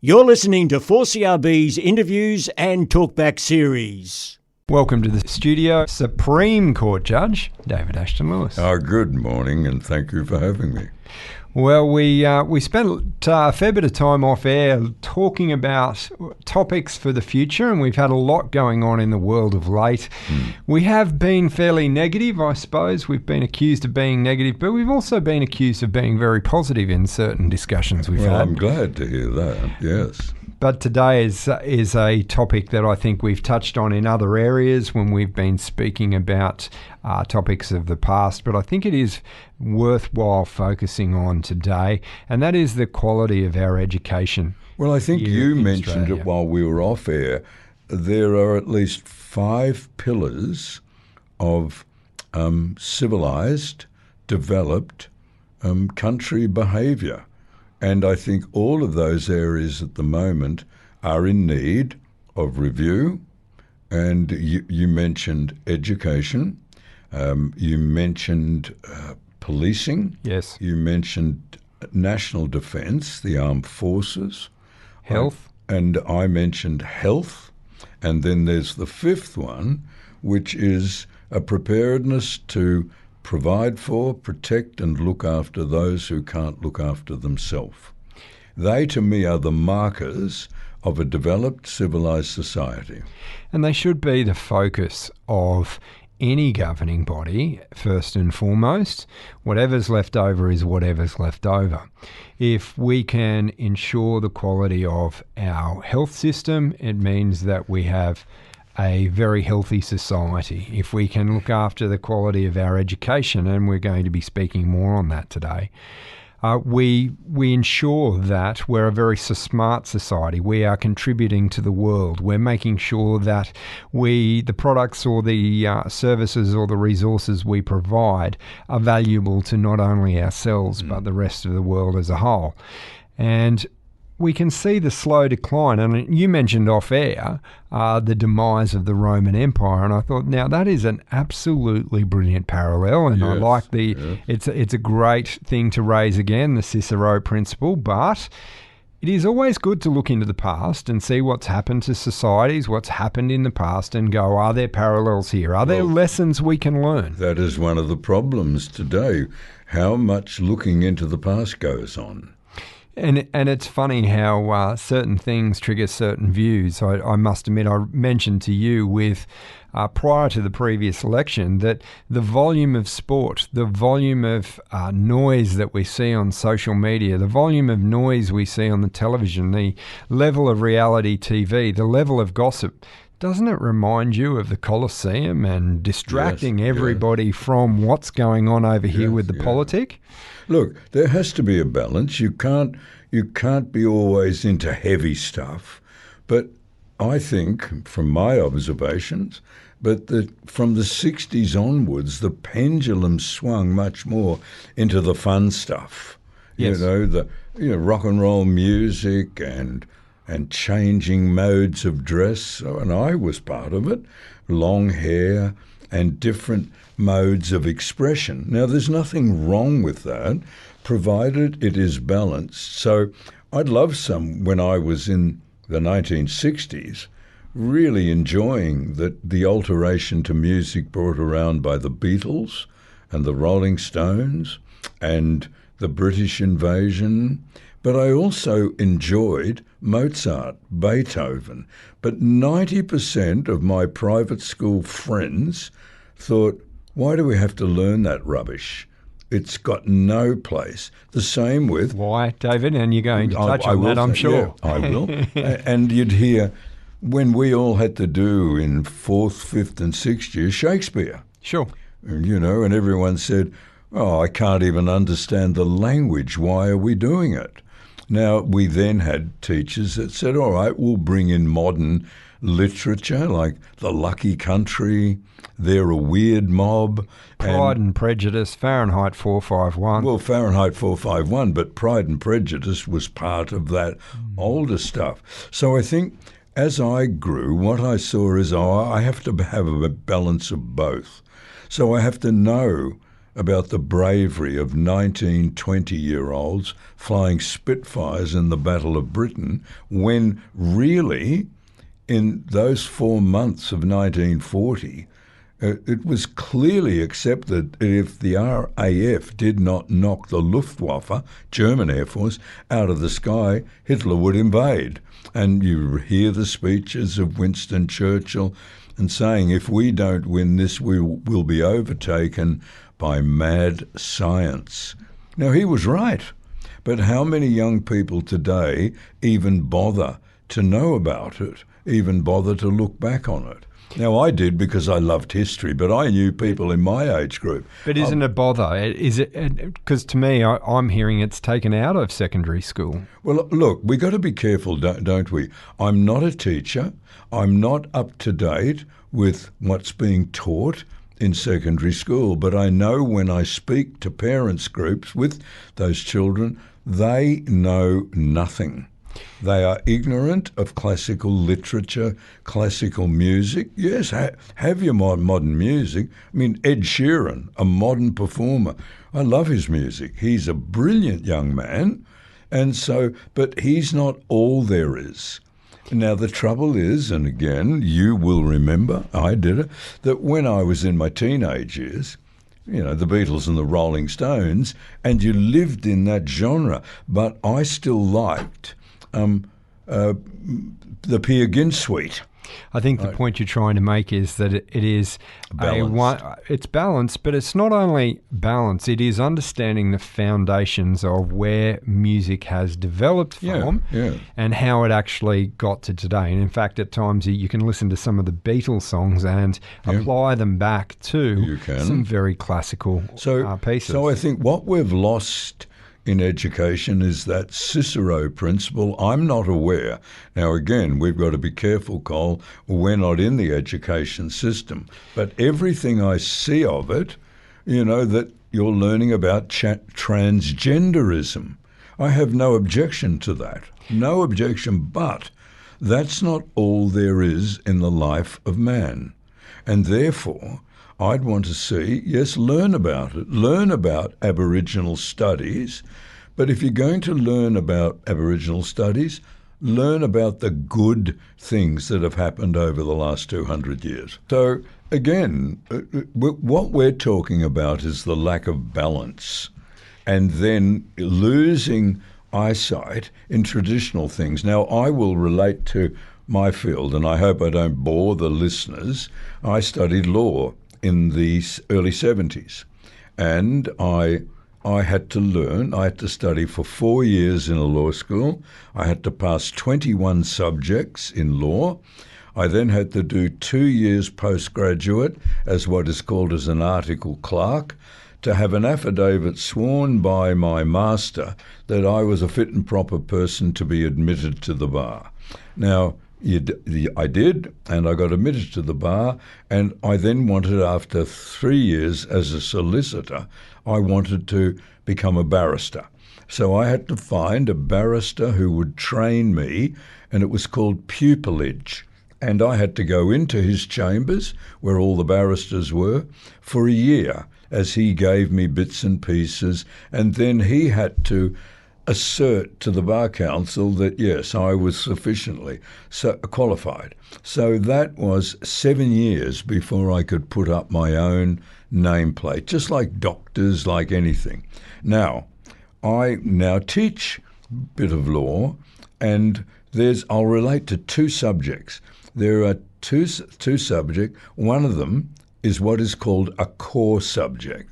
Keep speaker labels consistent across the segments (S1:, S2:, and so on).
S1: You're listening to 4CRB's interviews and talkback series.
S2: Welcome to the studio, Supreme Court Judge David Ashton Lewis.
S3: Good morning, and thank you for having me.
S2: Well, we spent a fair bit of time off air talking about topics for the future, and we've had a lot going on in the world of late. We have been fairly negative, I suppose. We've been accused of being negative, but we've also been accused of being very positive in certain discussions we've had.
S3: I'm glad to hear that, yes.
S2: But today is a topic that I think we've touched on in other areas when we've been speaking about topics of the past, but I think it is worthwhile focusing on today, and that is the quality of our education.
S3: Well, I think you mentioned
S2: Australia.
S3: it while we were off air. There are at least 5 pillars of civilised, developed country behaviour. And I think all of those areas at the moment are in need of review. And you mentioned education. You mentioned policing.
S2: Yes.
S3: You mentioned national defence, the armed forces.
S2: Health.
S3: And I mentioned health. And then there's the 5th one, which is a preparedness to provide for, protect and look after those who can't look after themselves. They, to me, are the markers of a developed, civilised society.
S2: And they should be the focus of any governing body, first and foremost. Whatever's left over is whatever's left over. If we can ensure the quality of our health system, it means that we have a very healthy society. If we can look after the quality of our education, and we're going to be speaking more on that today, we ensure that we're a very smart society. We are contributing to the world. We're making sure that the products or the services or the resources we provide are valuable to not only ourselves but the rest of the world as a whole. And we can see the slow decline, and you mentioned off air the demise of the Roman Empire, and I thought, now that is an absolutely brilliant parallel, and I like it's a great thing to raise again, the Cicero principle, but it is always good to look into the past and see what's happened to societies, what's happened in the past, and go, are there parallels here? Are there lessons we can learn?
S3: That is one of the problems today, how much looking into the past goes on.
S2: And it's funny how certain things trigger certain views. I must admit, I mentioned to you prior to the previous election that the volume of sport, the volume of noise that we see on social media, the volume of noise we see on the television, the level of reality TV, the level of gossip, doesn't it remind you of the Colosseum and distracting everybody from what's going on over here with the politic?
S3: Look, there has to be a balance. You can't be always into heavy stuff. But I think, from my observations, from the 60s onwards, the pendulum swung much more into the fun stuff.
S2: Yes.
S3: The rock and roll music and changing modes of dress, and I was part of it, long hair and different modes of expression. Now, there's nothing wrong with that, provided it is balanced. So I'd love when I was in the 1960s, really enjoying the alteration to music brought around by the Beatles and the Rolling Stones and the British invasion. But I also enjoyed Mozart, Beethoven. But 90% of my private school friends thought, why do we have to learn that rubbish? It's got no place. The same with...
S2: Why, David? And you're going to touch on that, I'm sure.
S3: Yeah, I will. And you'd hear, when we all had to do in 4th, 5th and 6th year, Shakespeare.
S2: Sure.
S3: And everyone said, I can't even understand the language. Why are we doing it? Now, we then had teachers that said, all right, we'll bring in modern literature like The Lucky Country, They're a Weird Mob.
S2: Pride and Prejudice, Fahrenheit 451.
S3: Well, Fahrenheit 451, but Pride and Prejudice was part of that older stuff. So I think as I grew, what I saw is, I have to have a balance of both. So I have to know about the bravery of 19, 20-year-olds flying Spitfires in the Battle of Britain, when really, in those 4 months of 1940, it was clearly accepted that if the RAF did not knock the Luftwaffe, German Air Force, out of the sky, Hitler would invade. And you hear the speeches of Winston Churchill and saying, if we don't win this, we will be overtaken by mad science. Now, he was right. But how many young people today even bother to know about it, even bother to look back on it? Now, I did because I loved history, but I knew people in my age group.
S2: But isn't it bother? Is it? Because to me, I'm hearing it's taken out of secondary school.
S3: Well, look, we got to be careful, don't we? I'm not a teacher. I'm not up to date with what's being taught in secondary school, but I know when I speak to parents groups with those children, they know nothing. They are ignorant of classical literature, classical music. Yes, have your modern music. I mean, Ed Sheeran, a modern performer. I love his music. He's a brilliant young man. And so, but he's not all there is. Now, the trouble is, and again, you will remember, I did it, that when I was in my teenage years, you know, the Beatles and the Rolling Stones, and you lived in that genre, but I still liked the Peer Gynt Suite.
S2: I think the point you're trying to make is that it is it's balanced, but it's not only balance, it is understanding the foundations of where music has developed from and how it actually got to today. And in fact, at times you can listen to some of the Beatles songs and apply them back to some very classical pieces.
S3: So I think what we've lost in education is that Cicero principle. I'm not aware. Now, again, we've got to be careful, Cole. We're not in the education system. But everything I see of it, you know, that you're learning about transgenderism. I have no objection to that. No objection. But that's not all there is in the life of man. And therefore, I'd want to see, yes, learn about it. Learn about Aboriginal studies. But if you're going to learn about Aboriginal studies, learn about the good things that have happened over the last 200 years. So, again, what we're talking about is the lack of balance and then losing eyesight in traditional things. Now, I will relate to my field, and I hope I don't bore the listeners. I studied law in the early 70s. And I had to learn, I had to study for 4 years in a law school. I had to pass 21 subjects in law. I then had to do 2 years postgraduate as what is called as an article clerk, to have an affidavit sworn by my master that I was a fit and proper person to be admitted to the bar. Now, I did, and I got admitted to the bar, and I then wanted, after 3 years as a solicitor, I wanted to become a barrister. So I had to find a barrister who would train me, and it was called pupillage. And I had to go into his chambers, where all the barristers were, for a year, as he gave me bits and pieces, and then he had to assert to the Bar Council that, yes, I was sufficiently qualified. So that was 7 years before I could put up my own nameplate, just like doctors, like anything. Now, I now teach a bit of law, and I'll relate to 2 subjects. There are two subjects. One of them is what is called a core subject,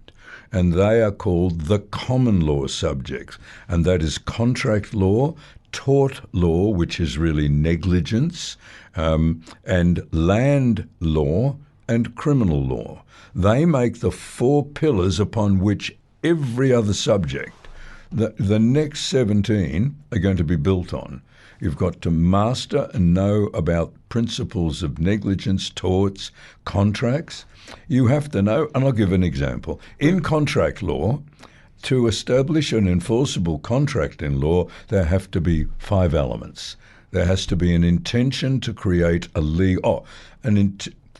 S3: and they are called the common law subjects, and that is contract law, tort law, which is really negligence, and land law and criminal law. They make the 4 pillars upon which every other subject, the next 17, are going to be built on. You've got to master and know about principles of negligence, torts, contracts. You have to know, and I'll give an example. In contract law, to establish an enforceable contract in law, there have to be 5 elements. There has to be an intention to create a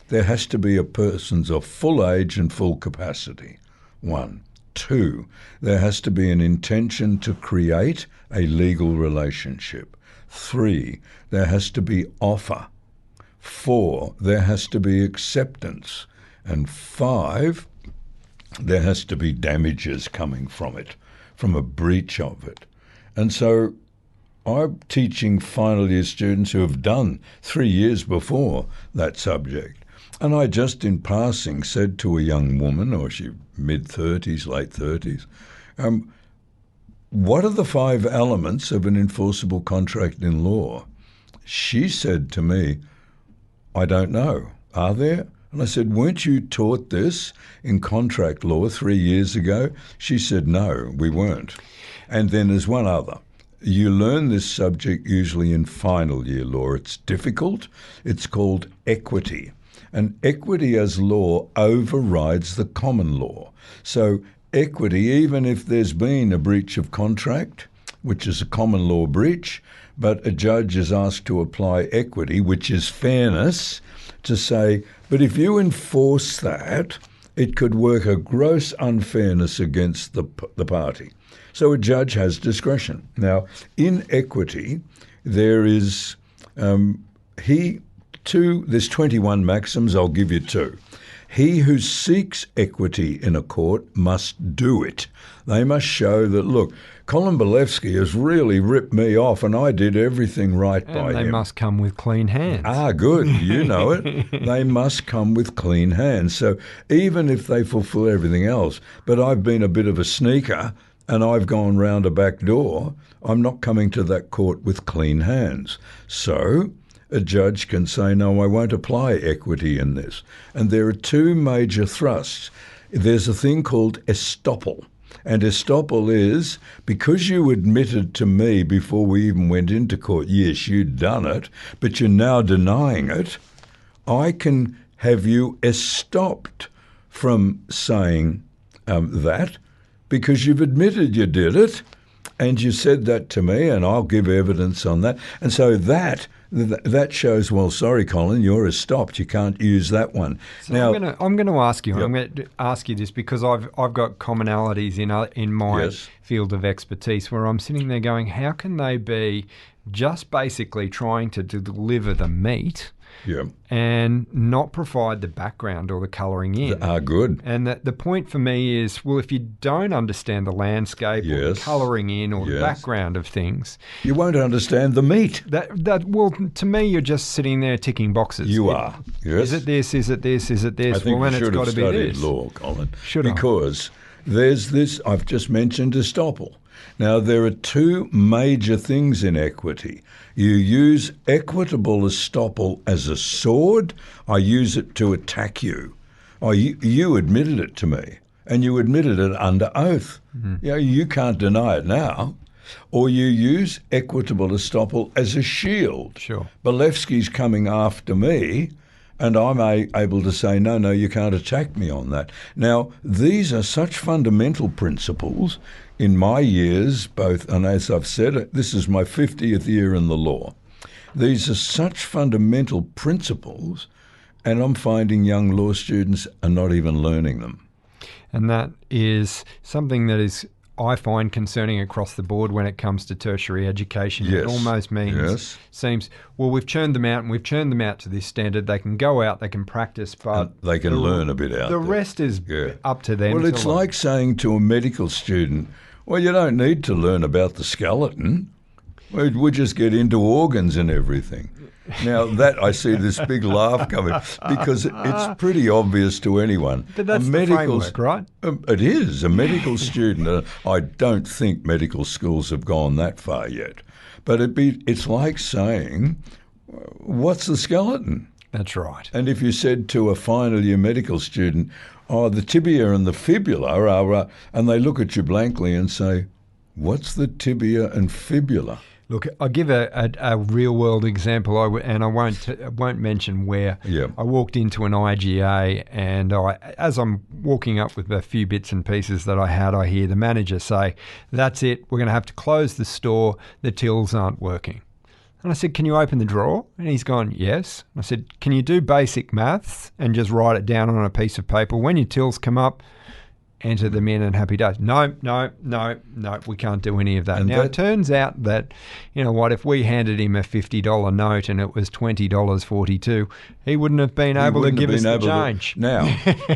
S3: there has to be a person's of full age and full capacity. One. Two, there has to be an intention to create a legal relationship. Three, there has to be offer. Four, there has to be acceptance. And five, there has to be damages coming from it, from a breach of it. And so I'm teaching final year students who have done 3 years before that subject. And I just in passing said to a young woman, or she mid-30s, late 30s, what are the 5 elements of an enforceable contract in law? She said to me, I don't know. Are there? And I said, weren't you taught this in contract law 3 years ago? She said, no, we weren't. And then there's one other. You learn this subject usually in final year law. It's difficult. It's called equity. And equity as law overrides the common law. So equity, even if there's been a breach of contract, which is a common law breach, but a judge is asked to apply equity, which is fairness, to say, but if you enforce that, it could work a gross unfairness against the party. So a judge has discretion. Now, in equity, there is there's 21 maxims. I'll give you 2. He who seeks equity in a court must do it. They must show that, look, Colin Bolevsky has really ripped me off and I did everything right by him.
S2: And they must come with clean hands.
S3: Ah, good. You know it. They must come with clean hands. So even if they fulfill everything else, but I've been a bit of a sneaker and I've gone round a back door, I'm not coming to that court with clean hands. So a judge can say, no, I won't apply equity in this. And there are 2 major thrusts. There's a thing called estoppel. And estoppel is, because you admitted to me before we even went into court, yes, you'd done it, but you're now denying it, I can have you estopped from saying that because you've admitted you did it and you said that to me and I'll give evidence on that. And so that shows, well, sorry, Colin, you're estopped. You can't use that one.
S2: So
S3: now,
S2: I'm going to ask you.
S3: Yep.
S2: I'm going to ask you this because I've got commonalities in my
S3: Yes.
S2: field of expertise where I'm sitting there going, how can they be just basically trying to deliver the meat
S3: yeah,
S2: and not provide the background or the colouring in?
S3: good.
S2: And the point for me is, well, if you don't understand the landscape or the
S3: Yes.
S2: colouring in or the
S3: Yes.
S2: background of things,
S3: You won't understand the meat.
S2: well, to me, you're just sitting there ticking boxes.
S3: You are. Yes.
S2: Is it this? Is it this? Is it this?
S3: I think
S2: well, then
S3: you
S2: it's
S3: should
S2: got
S3: have
S2: to be
S3: studied
S2: this.
S3: law, Colin.
S2: Should I?
S3: Because there's this, I've just mentioned estoppel. Now, there are 2 major things in equity. You use equitable estoppel as a sword. I use it to attack you. You admitted it to me, and you admitted it under oath. Mm-hmm. You can't deny it now. Or you use equitable estoppel as a shield.
S2: Sure.
S3: Bolevsky's coming after me, and I'm able to say, no, you can't attack me on that. Now, these are such fundamental principles in my years, both, and as I've said, this is my 50th year in the law. These are such fundamental principles, and I'm finding young law students are not even learning them.
S2: And that is something that is, I find, concerning across the board when it comes to tertiary education.
S3: Yes.
S2: It almost means, seems, well, we've churned them out and we've churned them out to this standard. They can go out, they can practice, but
S3: they can learn a bit out
S2: the
S3: there.
S2: rest is up to them.
S3: Well, it's like saying to a medical student, well, you don't need to learn about the skeleton. We just get into organs and everything. Now, that I see this big laugh coming because it's pretty obvious to anyone.
S2: But that's the framework, right?
S3: It is. A medical student, I don't think medical schools have gone that far yet. But it's like saying, what's the skeleton?
S2: That's right.
S3: And if you said to a final year medical student, the tibia and the fibula are, and they look at you blankly and say, what's the tibia and fibula?
S2: Look, I'll give a real-world example, and I won't mention where.
S3: Yeah.
S2: I walked into an IGA, and as I'm walking up with a few bits and pieces that I hear the manager say, that's it, we're going to have to close the store, the tills aren't working. And I said, can you open the drawer? And he's gone, yes. I said, can you do basic maths and just write it down on a piece of paper? When your tills come up, enter them in and happy days. No, we can't do any of that.
S3: And
S2: Now,
S3: that-
S2: it turns out that, you know what, if we handed him a $50 note and it was $20.42, he wouldn't have been able to give us the change.
S3: Now,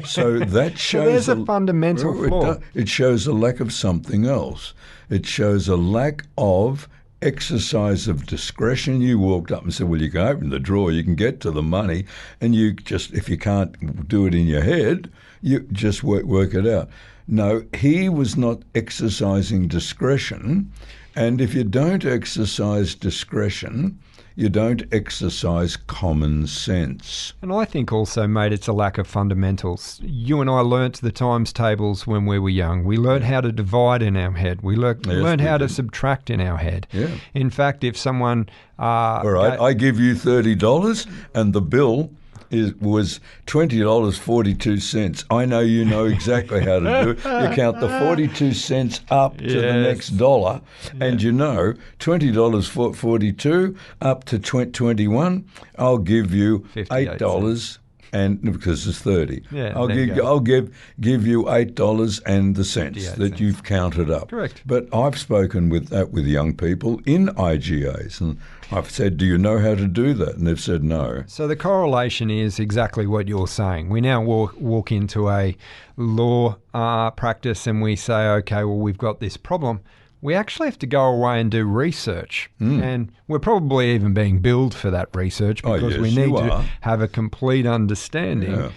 S3: so that shows
S2: there's a fundamental flaw.
S3: It shows a lack of something else. It shows a lack of exercise of discretion. You walked up and said, well, you can open the drawer, you can get to the money, and you just, if you can't do it in your head, you just work it out. No, he was not exercising discretion, and if you don't exercise discretion, you don't exercise common sense.
S2: And I think also, mate, it's a lack of fundamentals. You and I learnt the times tables when we were young. We learned how to divide in our head. We learned how to subtract in our head.
S3: Yeah.
S2: In fact, if someone...
S3: All right, I give you $30 and the bill was $20.42. I know you know exactly how to do it. You count the 42 cents up to the next dollar, and you know $20.42 up to 21. I'll give you $8. And because it's 30, I'll give you $8 and the cents that you've counted up.
S2: Correct.
S3: But I've spoken with young people in IGAs, and I've said, do you know how to do that? And they've said no.
S2: So the correlation is exactly what you're saying. We now walk into a law practice and we say, okay, well, we've got this problem. We actually have to go away and do research. And we're probably even being billed for that research because we need to have a complete understanding,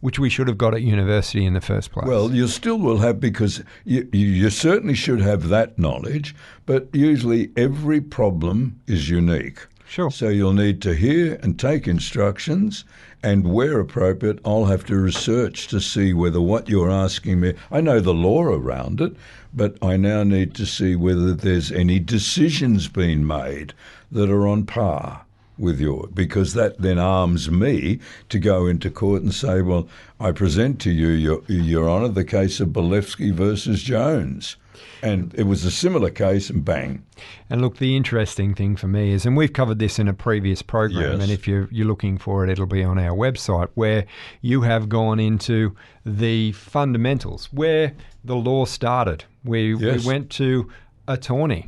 S2: which we should have got at university in the first place.
S3: Well, you still will have, because you certainly should have that knowledge, but usually every problem is unique.
S2: Sure.
S3: So you'll need to hear and take instructions, and where appropriate, I'll have to research to see whether what you're asking me, I know the law around it, but I now need to see whether there's any decisions being made that are on par with because that then arms me to go into court and say, well, I present to you, Your Honour, the case of Bolevsky versus Jones. And it was a similar case, and bang.
S2: And look, the interesting thing for me is, and we've covered this in a previous program, and if you're looking for it, it'll be on our website, where you have gone into the fundamentals, where the law started. We went to attorney.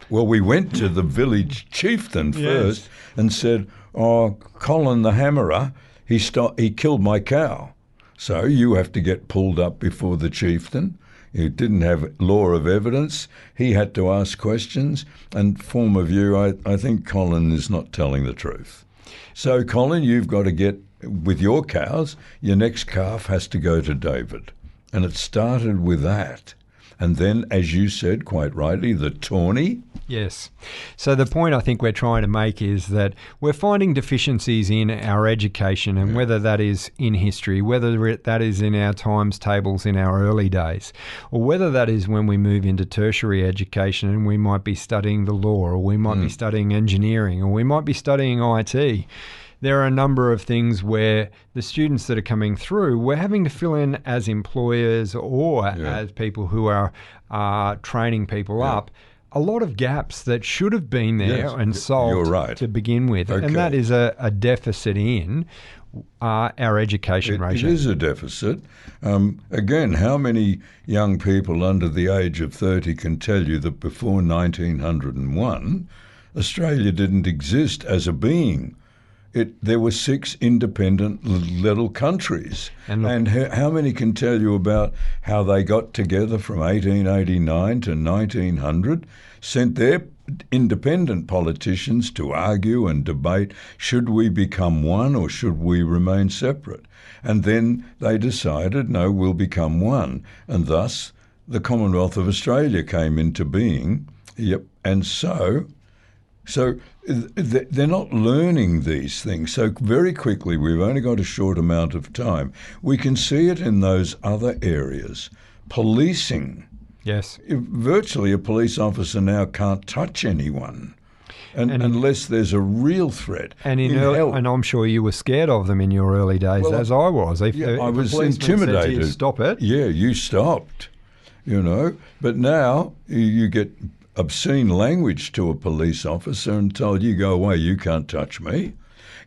S3: Well, we went to the village chieftain first and said, oh, Colin the Hammerer, he killed my cow. So you have to get pulled up before the chieftain. He didn't have law of evidence. He had to ask questions and form a view. I think Colin is not telling the truth. So, Colin, you've got to get, with your cows, your next calf has to go to David. And it started with that. And then, as you said quite rightly, the tawny.
S2: Yes. So the point I think we're trying to make is that we're finding deficiencies in our education, and whether that is in history, whether that is in our times tables in our early days, or whether that is when we move into tertiary education and we might be studying the law, or we might be studying engineering, or we might be studying IT. There are a number of things where the students that are coming through, we're having to fill in as employers or as people who are training people up, a lot of gaps that should have been there and solved to begin with.
S3: Okay.
S2: And that is a deficit in our education regime.
S3: It is a deficit. Again, how many young people under the age of 30 can tell you that before 1901, Australia didn't exist as a being? There were 6 independent little countries. And how many can tell you about how they got together from 1889 to 1900, sent their independent politicians to argue and debate, should we become one or should we remain separate? And then they decided, no, we'll become one. And thus the Commonwealth of Australia came into being. And so they're not learning these things. So very quickly, we've only got a short amount of time. We can see it in those other areas. Policing.
S2: Yes.
S3: Virtually a police officer now can't touch anyone unless there's a real threat.
S2: And and I'm sure you were scared of them in your early days, as I was.
S3: I was intimidated.
S2: Said to you, stop it.
S3: Yeah, you stopped, But now you get obscene language to a police officer and told, you go away, you can't touch me.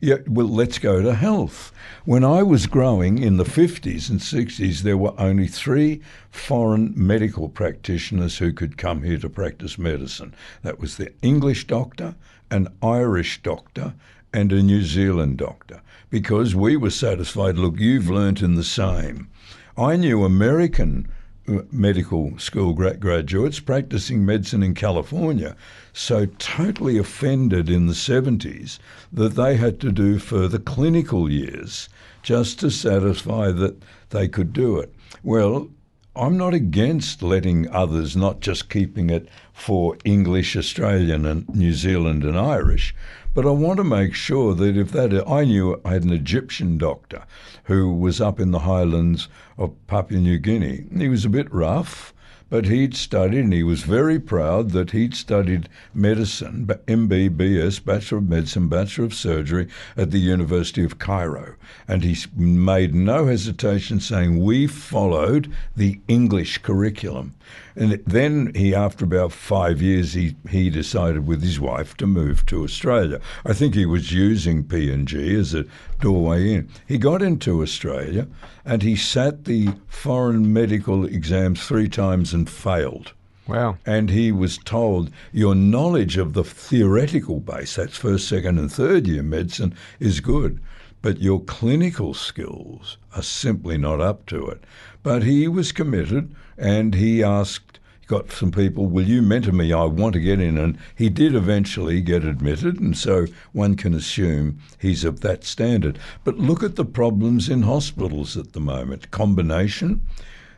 S3: Yeah, well, let's go to health. When I was growing in the 50s and 60s, there were only 3 foreign medical practitioners who could come here to practice medicine. That was the English doctor, an Irish doctor, and a New Zealand doctor, because we were satisfied, look, you've learnt in the same. I knew American medical school graduates practicing medicine in California so totally offended in the 70s that they had to do further clinical years just to satisfy that they could do it. Well, I'm not against letting others, not just keeping it for English, Australian and New Zealand and Irish, but I want to make sure that if that, I had an Egyptian doctor who was up in the highlands of Papua New Guinea. He was a bit rough, but he'd studied, and he was very proud that he'd studied medicine, MBBS, Bachelor of Medicine, Bachelor of Surgery, at the University of Cairo. And he made no hesitation saying, we followed the English curriculum. And then he, after about 5 years, he decided with his wife to move to Australia. I think he was using P&G as a doorway in. He got into Australia and he sat the foreign medical exams 3 times and failed.
S2: Wow.
S3: And he was told, your knowledge of the theoretical base, that's first, second and third year medicine, is good, but your clinical skills are simply not up to it. But he was committed, and he got some people, will you mentor me? I want to get in. And he did eventually get admitted, and so one can assume he's of that standard. But look at the problems in hospitals at the moment. Combination.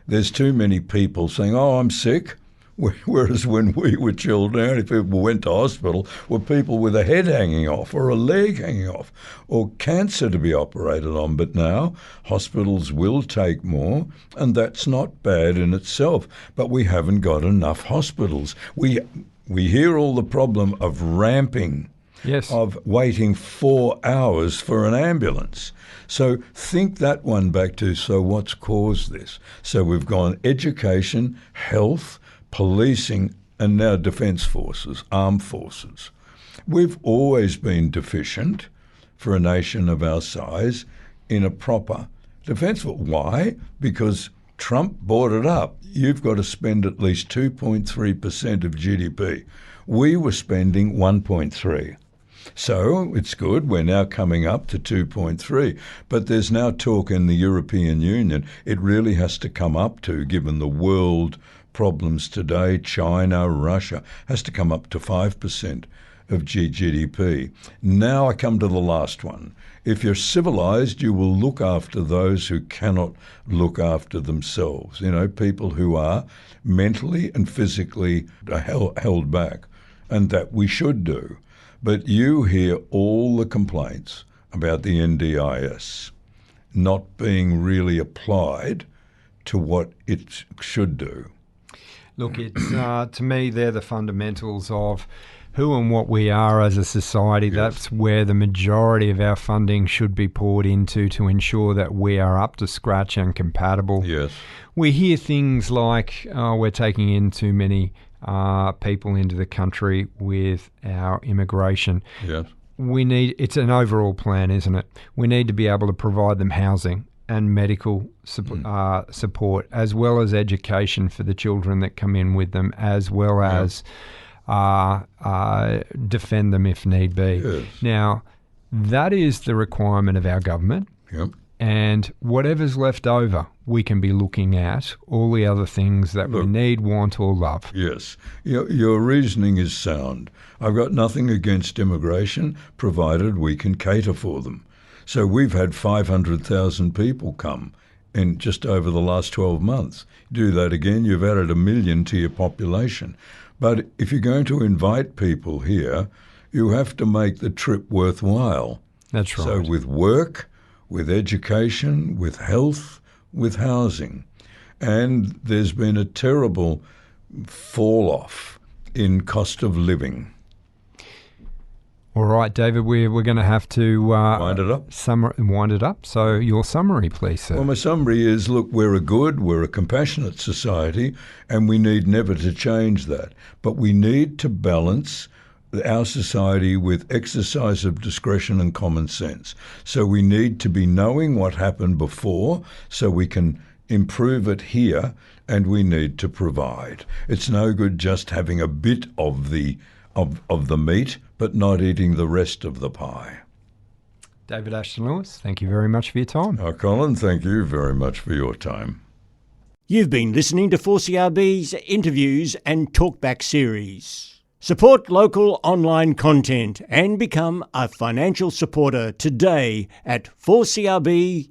S3: There's too many people saying, oh, I'm sick. Whereas when we were children, the only people who went to hospital were people with a head hanging off or a leg hanging off or cancer to be operated on. But now hospitals will take more, and that's not bad in itself. But we haven't got enough hospitals. We hear all the problem of ramping,
S2: Yes.
S3: of waiting 4 hours for an ambulance. So think that one back to, so what's caused this? So we've gone education, health, policing, and now defence forces, armed forces. We've always been deficient for a nation of our size in a proper defence force. Why? Because Trump bought it up. You've got to spend at least 2.3% of GDP. We were spending 1.3. So it's good. We're now coming up to 2.3. But there's now talk in the European Union it really has to come up to, given the world problems today, China, Russia, has to come up to 5% of GDP. Now I come to the last one. If you're civilized, you will look after those who cannot look after themselves. You know, people who are mentally and physically held back, and that we should do. But you hear all the complaints about the NDIS not being really applied to what it should do.
S2: Look, it's to me, they're the fundamentals of who and what we are as a society.
S3: Yes.
S2: That's where the majority of our funding should be poured into to ensure that we are up to scratch and compatible.
S3: Yes.
S2: We hear things like, we're taking in too many people into the country with our immigration.
S3: Yes.
S2: It's an overall plan, isn't it? We need to be able to provide them housing and medical support, as well as education for the children that come in with them, as well as defend them if need be.
S3: Yes.
S2: Now, that is the requirement of our government.
S3: Yep.
S2: And whatever's left over, we can be looking at all the other things that we need, want, or love.
S3: Yes. Your reasoning is sound. I've got nothing against immigration, provided we can cater for them. So we've had 500,000 people come in just over the last 12 months. Do that again, you've added 1 million to your population. But if you're going to invite people here, you have to make the trip worthwhile.
S2: That's right.
S3: So with work, with education, with health, with housing. And there's been a terrible fall off in cost of living.
S2: All right, David, we're going to have to
S3: Wind it up.
S2: Wind it up. So your summary, please, sir.
S3: Well, my summary is, look, we're a compassionate society, and we need never to change that. But we need to balance our society with exercise of discretion and common sense. So we need to be knowing what happened before so we can improve it here, and we need to provide. It's no good just having a bit of the meat but not eating the rest of the pie.
S2: David Ashton Lewis, thank you very much for your time.
S3: Colin, thank you very much for your time.
S1: You've been listening to 4CRB's interviews and talkback series. Support local online content and become a financial supporter today at 4crb.com.